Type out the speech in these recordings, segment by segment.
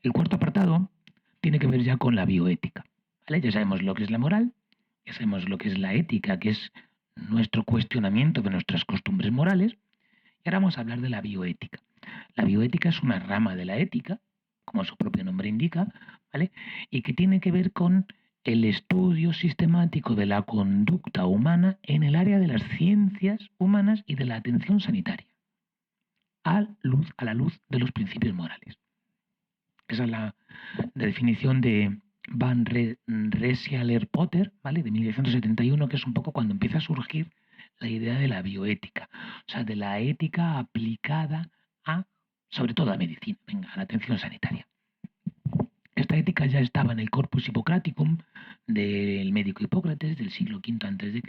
El cuarto apartado tiene que ver ya con la bioética. ¿Vale? Ya sabemos lo que es la moral, ya sabemos lo que es la ética, que es nuestro cuestionamiento de nuestras costumbres morales, y ahora vamos a hablar de la bioética. La bioética es una rama de la ética, como su propio nombre indica, ¿vale? Y que tiene que ver con el estudio sistemático de la conducta humana en el área de las ciencias humanas y de la atención sanitaria, a la luz de los principios morales. Esa es la definición de Van Rensselaer-Potter, ¿vale? De 1971, que es un poco cuando empieza a surgir la idea de la bioética, o sea, de la ética aplicada a, sobre todo a medicina, venga, a la atención sanitaria. Esta ética ya estaba en el Corpus Hippocraticum del médico Hipócrates del siglo V a.C.,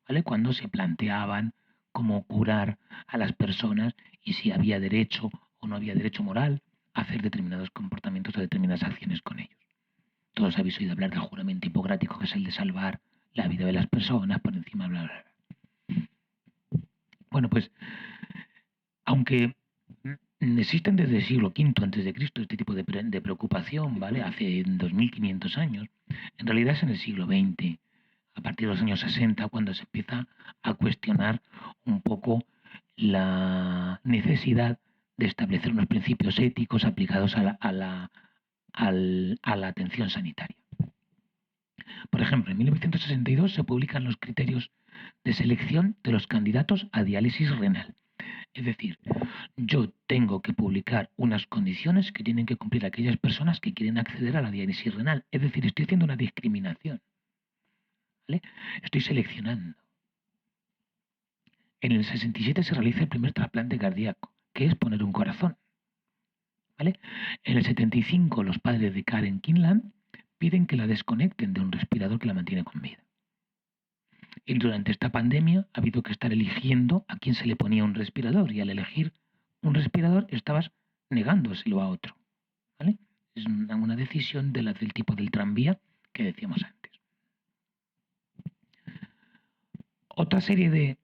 ¿vale? Cuando se planteaban cómo curar a las personas y si había derecho o no había derecho moral a hacer determinados comportamientos o determinadas acciones con ellos. Todos habéis oído hablar del juramento hipocrático, que es el de salvar la vida de las personas por encima, bla, bla, bla. Bueno, pues, aunque existen desde el siglo V a.C. este tipo de preocupación, ¿vale? Hace 2500 años, en realidad es en el siglo XX, a partir de los años 60, cuando se empieza a cuestionar un poco la necesidad de establecer unos principios éticos aplicados a la atención sanitaria. Por ejemplo, en 1962 se publican los criterios de selección de los candidatos a diálisis renal. Es decir, yo tengo que publicar unas condiciones que tienen que cumplir aquellas personas que quieren acceder a la diálisis renal. Es decir, estoy haciendo una discriminación, ¿vale? Estoy seleccionando. En el 67 se realiza el primer trasplante cardíaco, que es poner un corazón, ¿vale? En el 75 los padres de Karen Kinland piden que la desconecten de un respirador que la mantiene con vida. Y durante esta pandemia ha habido que estar eligiendo a quién se le ponía un respirador, y al elegir un respirador estabas negándoselo a otro, ¿vale? Es una decisión del tipo del tranvía que decíamos antes. Otra serie de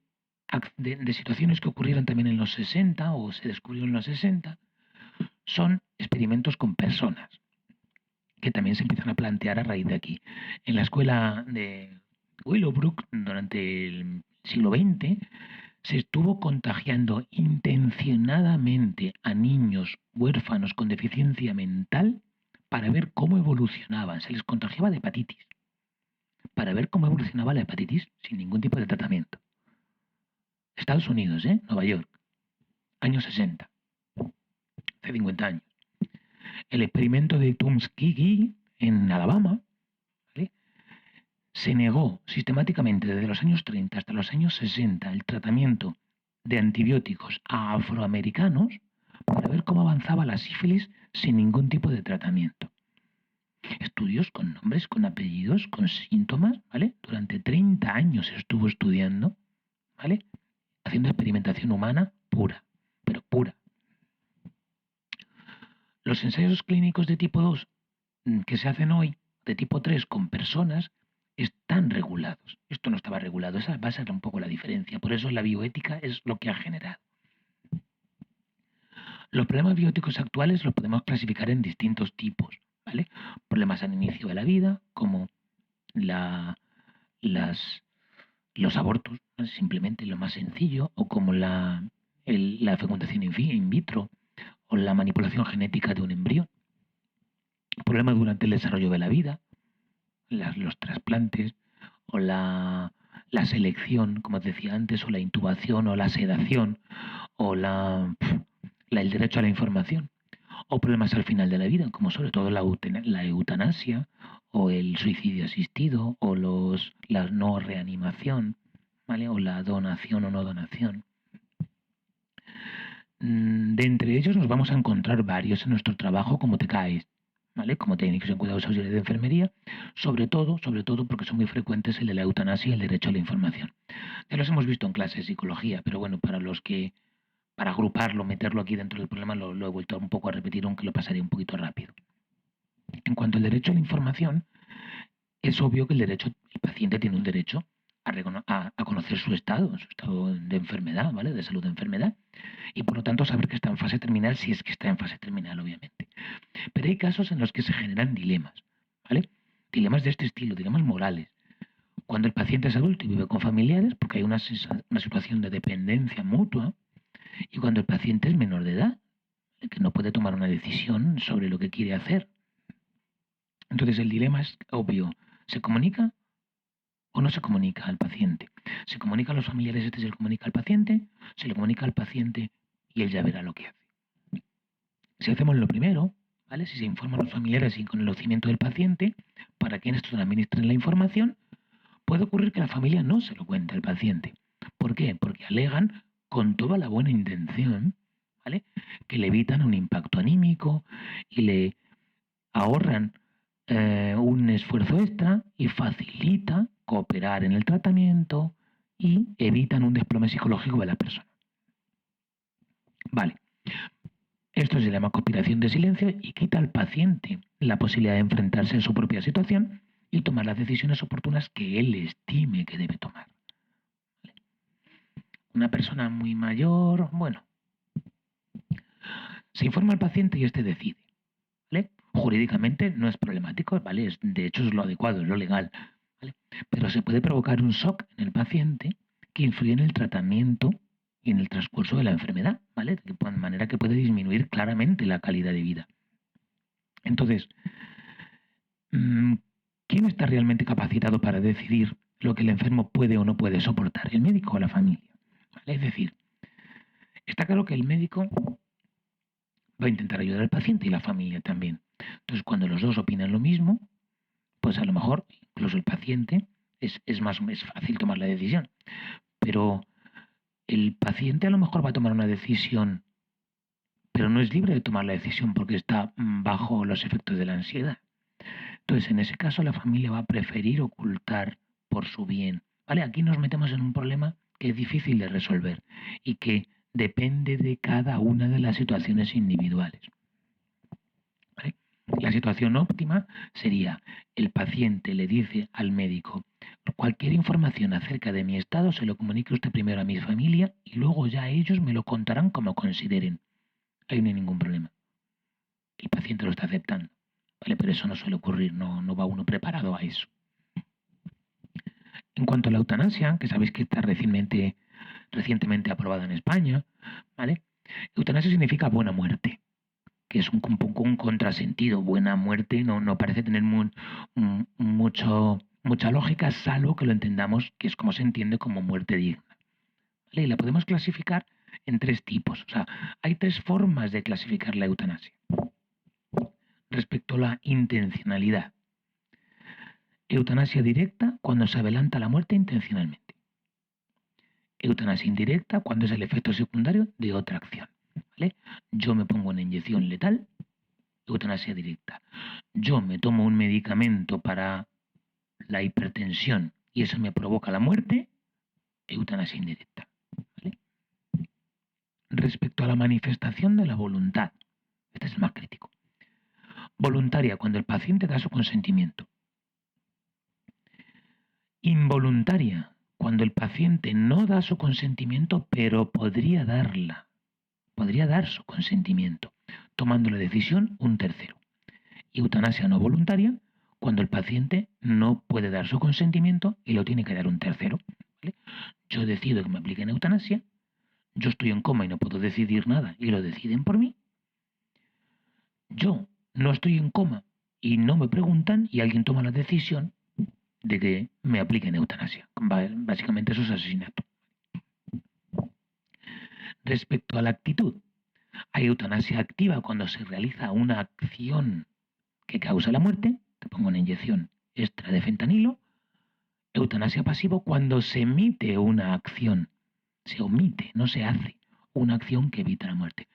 situaciones que ocurrieron también en los 60 o se descubrieron en los 60 son experimentos con personas, que también se empiezan a plantear a raíz de aquí. En la escuela de Willowbrook, durante el siglo XX, se estuvo contagiando intencionadamente a niños huérfanos con deficiencia mental para ver cómo evolucionaban. Se les contagiaba de hepatitis, para ver cómo evolucionaba la hepatitis sin ningún tipo de tratamiento. Estados Unidos, Nueva York, años 60, hace 50 años. El experimento de Tuskegee en Alabama, ¿vale? Se negó sistemáticamente desde los años 30 hasta los años 60 el tratamiento de antibióticos a afroamericanos para ver cómo avanzaba la sífilis sin ningún tipo de tratamiento. Estudios con nombres, con apellidos, con síntomas, ¿vale? Durante 30 años se estuvo estudiando, ¿vale? Haciendo experimentación humana pura, pero pura. Los ensayos clínicos de tipo 2 que se hacen hoy, de tipo 3 con personas, están regulados. Esto no estaba regulado, esa va a ser un poco la diferencia. Por eso la bioética es lo que ha generado. Los problemas bioéticos actuales los podemos clasificar en distintos tipos, ¿vale? Problemas al inicio de la vida, como los abortos, ¿no? Simplemente lo más sencillo, o como la fecundación in vitro, o la manipulación genética de un embrión. Problemas durante el desarrollo de la vida, los trasplantes, o la selección, como os decía antes, o la intubación, o la sedación, o el derecho a la información, o problemas al final de la vida, como sobre todo la eutanasia, o el suicidio asistido, o la no reanimación, ¿vale? O la donación o no donación. De entre ellos nos vamos a encontrar varios en nuestro trabajo como TCAES, ¿vale? Como técnicos en cuidados auxiliares de enfermería, sobre todo porque son muy frecuentes el de la eutanasia y el derecho a la información. Ya los hemos visto en clase de psicología, pero bueno, para agruparlo, meterlo aquí dentro del problema, lo he vuelto un poco a repetir, aunque lo pasaré un poquito rápido. En cuanto al derecho a la información, es obvio que el paciente tiene un derecho a conocer su estado de enfermedad, ¿vale? De salud de enfermedad. Y por lo tanto saber que está en fase terminal, si es que está en fase terminal, obviamente. Pero hay casos en los que se generan dilemas, ¿vale? Dilemas de este estilo, dilemas morales. Cuando el paciente es adulto y vive con familiares, porque hay una situación de dependencia mutua, y cuando el paciente es menor de edad, que no puede tomar una decisión sobre lo que quiere hacer. Entonces el dilema es obvio. ¿Se comunica o no se comunica al paciente? ¿Se comunica a los familiares, se le comunica al paciente? ¿Se le comunica al paciente y él ya verá lo que hace? Si hacemos lo primero, ¿vale? Si se informan los familiares y con el conocimiento del paciente, para que estos administren la información, puede ocurrir que la familia no se lo cuente al paciente. ¿Por qué? Porque alegan con toda la buena intención, ¿vale? Que le evitan un impacto anímico y le ahorran un esfuerzo extra y facilita cooperar en el tratamiento y evitan un desplome psicológico de la persona. Vale. Esto se llama conspiración de silencio y quita al paciente la posibilidad de enfrentarse en su propia situación y tomar las decisiones oportunas que él estime que debe tomar. ¿Vale? Una persona muy mayor, bueno, se informa al paciente y éste decide. ¿Vale? Jurídicamente no es problemático, ¿vale? De hecho es lo adecuado, es lo legal. ¿Vale? Pero se puede provocar un shock en el paciente que influye en el tratamiento y en el transcurso de la enfermedad, ¿vale? De manera que puede disminuir claramente la calidad de vida. Entonces, ¿quién está realmente capacitado para decidir lo que el enfermo puede o no puede soportar? ¿El médico o la familia? ¿Vale? Es decir, está claro que el médico va a intentar ayudar al paciente y la familia también. Entonces, cuando los dos opinan lo mismo, pues a lo mejor incluso el paciente es fácil tomar la decisión. Pero el paciente a lo mejor va a tomar una decisión, pero no es libre de tomar la decisión porque está bajo los efectos de la ansiedad. Entonces, en ese caso, la familia va a preferir ocultar por su bien. ¿Vale? Aquí nos metemos en un problema que es difícil de resolver y que depende de cada una de las situaciones individuales. ¿Vale? La situación óptima sería el paciente le dice al médico: cualquier información acerca de mi estado se lo comunique usted primero a mi familia y luego ya ellos me lo contarán como consideren. Ahí no hay ningún problema. El paciente lo está aceptando. ¿Vale? Pero eso no suele ocurrir, no va uno preparado a eso. En cuanto a la eutanasia, que sabéis que está recientemente aprobada en España, ¿vale? Eutanasia significa buena muerte, que es un poco un contrasentido. Buena muerte no parece tener mucha lógica, salvo que lo entendamos, que es como se entiende como muerte digna. ¿Vale? Y la podemos clasificar en 3 tipos. O sea, hay 3 formas de clasificar la eutanasia. Respecto a la intencionalidad. Eutanasia directa cuando se adelanta la muerte intencionalmente. Eutanasia indirecta cuando es el efecto secundario de otra acción. ¿Vale? Yo me pongo una inyección letal, eutanasia directa. Yo me tomo un medicamento para la hipertensión y eso me provoca la muerte, eutanasia indirecta. ¿Vale? Respecto a la manifestación de la voluntad, este es el más crítico. Voluntaria cuando el paciente da su consentimiento. Involuntaria cuando el paciente no da su consentimiento, pero podría dar su consentimiento, tomando la decisión un tercero. Y eutanasia no voluntaria cuando el paciente no puede dar su consentimiento y lo tiene que dar un tercero. ¿Vale? Yo decido que me apliquen eutanasia, yo estoy en coma y no puedo decidir nada y lo deciden por mí. Yo no estoy en coma y no me preguntan y alguien toma la decisión de que me apliquen eutanasia. Básicamente eso es asesinato. Respecto a la actitud, hay eutanasia activa cuando se realiza una acción que causa la muerte, te pongo una inyección extra de fentanilo. Eutanasia pasivo cuando se emite una acción, se omite, no se hace una acción que evita la muerte.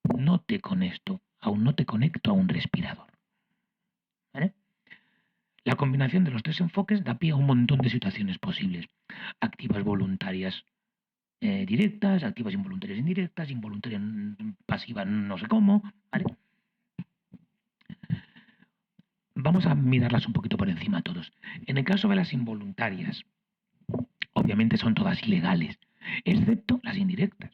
Aún no te conecto a un respirador. ¿Vale? La combinación de los 3 enfoques da pie a un montón de situaciones posibles. Activas voluntarias directas, activas involuntarias indirectas, involuntarias pasivas no sé cómo, ¿vale? Vamos a mirarlas un poquito por encima todos. En el caso de las involuntarias, obviamente son todas ilegales, excepto las indirectas,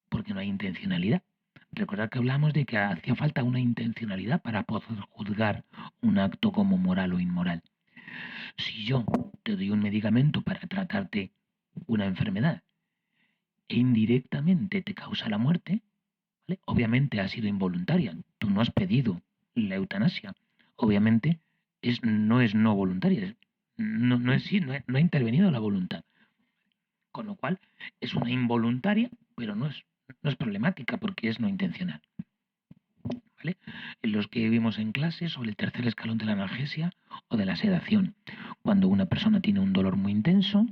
porque no hay intencionalidad. Recordad que hablamos de que hacía falta una intencionalidad para poder juzgar un acto como moral o inmoral. Si yo te doy un medicamento para tratarte una enfermedad e indirectamente te causa la muerte, ¿vale? Obviamente ha sido involuntaria. Tú no has pedido la eutanasia. Obviamente no es no voluntaria. No ha intervenido la voluntad. Con lo cual es una involuntaria, pero no es problemática porque es no intencional. ¿Vale? En los que vimos en clase sobre el tercer escalón de la analgesia o de la sedación. Cuando una persona tiene un dolor muy intenso,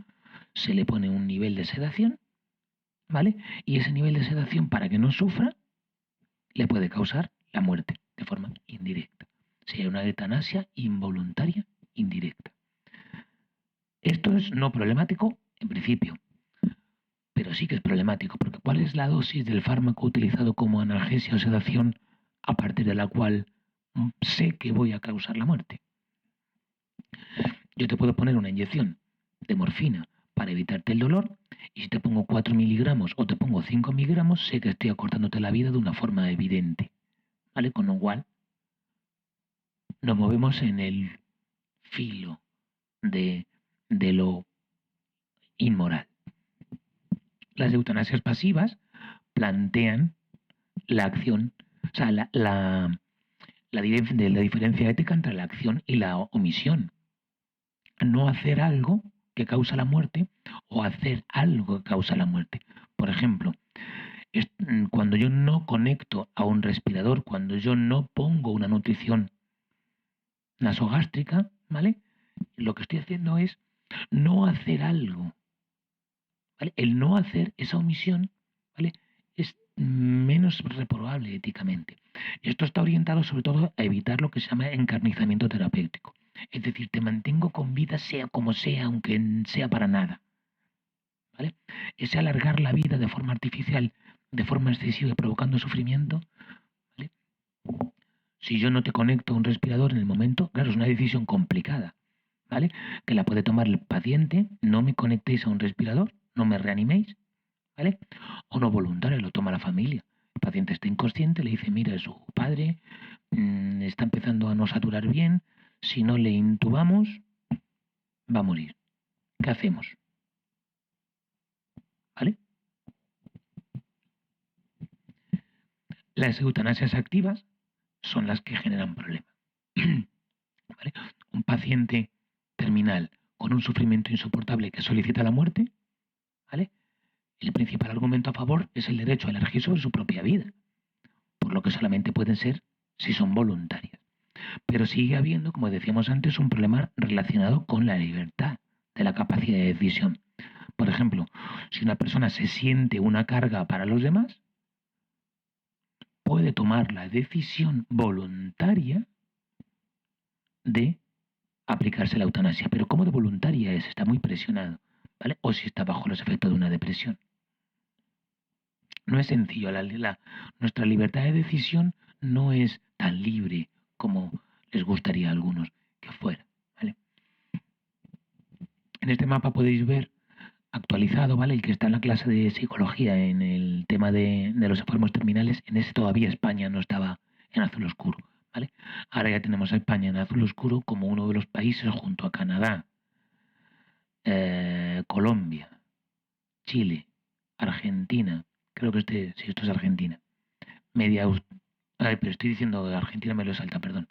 se le pone un nivel de sedación, ¿vale? Y ese nivel de sedación, para que no sufra, le puede causar la muerte de forma indirecta. Sería una eutanasia involuntaria indirecta. Esto es no problemático en principio, pero sí que es problemático, porque ¿cuál es la dosis del fármaco utilizado como analgesia o sedación a partir de la cual sé que voy a causar la muerte? Yo te puedo poner una inyección de morfina para evitarte el dolor, y si te pongo 4 miligramos o te pongo 5 miligramos, sé que estoy acortándote la vida de una forma evidente, ¿vale? Con lo cual nos movemos en el filo de lo inmoral. Las eutanasias pasivas plantean la acción, o sea, la diferencia ética entre la acción y la omisión. No hacer algo que causa la muerte o hacer algo que causa la muerte. Por ejemplo, cuando yo no conecto a un respirador, cuando yo no pongo una nutrición nasogástrica, ¿vale? Lo que estoy haciendo es no hacer algo, ¿vale? El no hacer esa omisión, ¿vale? Es menos reprobable éticamente. Esto está orientado sobre todo a evitar lo que se llama encarnizamiento terapéutico. Es decir, te mantengo con vida sea como sea, aunque sea para nada, ¿vale? Ese alargar la vida de forma artificial, de forma excesiva y provocando sufrimiento, ¿vale? Si yo no te conecto a un respirador en el momento, claro, es una decisión complicada, ¿vale? Que la puede tomar el paciente, no me conectéis a un respirador, no me reaniméis, ¿vale? O no voluntario, lo toma la familia. El paciente está inconsciente, le dice, mira, su padre está empezando a no saturar bien, si no le intubamos, va a morir. ¿Qué hacemos? ¿Vale? Las eutanasias activas son las que generan problemas. ¿Vale? Un paciente terminal con un sufrimiento insoportable que solicita la muerte, ¿vale? El principal argumento a favor es el derecho a elegir sobre su propia vida, por lo que solamente pueden ser si son voluntarias. Pero sigue habiendo, como decíamos antes, un problema relacionado con la libertad de la capacidad de decisión. Por ejemplo, si una persona se siente una carga para los demás, puede tomar la decisión voluntaria de aplicarse la eutanasia. Pero ¿cómo de voluntaria es? Está muy presionado, ¿vale? O si está bajo los efectos de una depresión. No es sencillo. Nuestra libertad de decisión no es tan libre como les gustaría a algunos que fuera, ¿vale? En este mapa podéis ver actualizado, ¿vale? El que está en la clase de psicología en el tema de los enfermos terminales. En ese todavía España no estaba en azul oscuro, ¿vale? Ahora ya tenemos a España en azul oscuro como uno de los países junto a Canadá, Colombia, Chile, Argentina, creo que sí, esto es Argentina, pero estoy diciendo Argentina, me lo salta, perdón.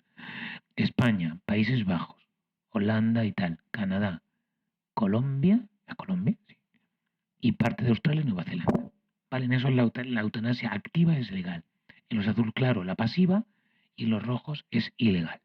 España, Países Bajos, Holanda y tal, Canadá, Colombia, sí, y parte de Australia y Nueva Zelanda. Vale, en eso la eutanasia activa es legal. En los azul claro la pasiva y en los rojos es ilegal.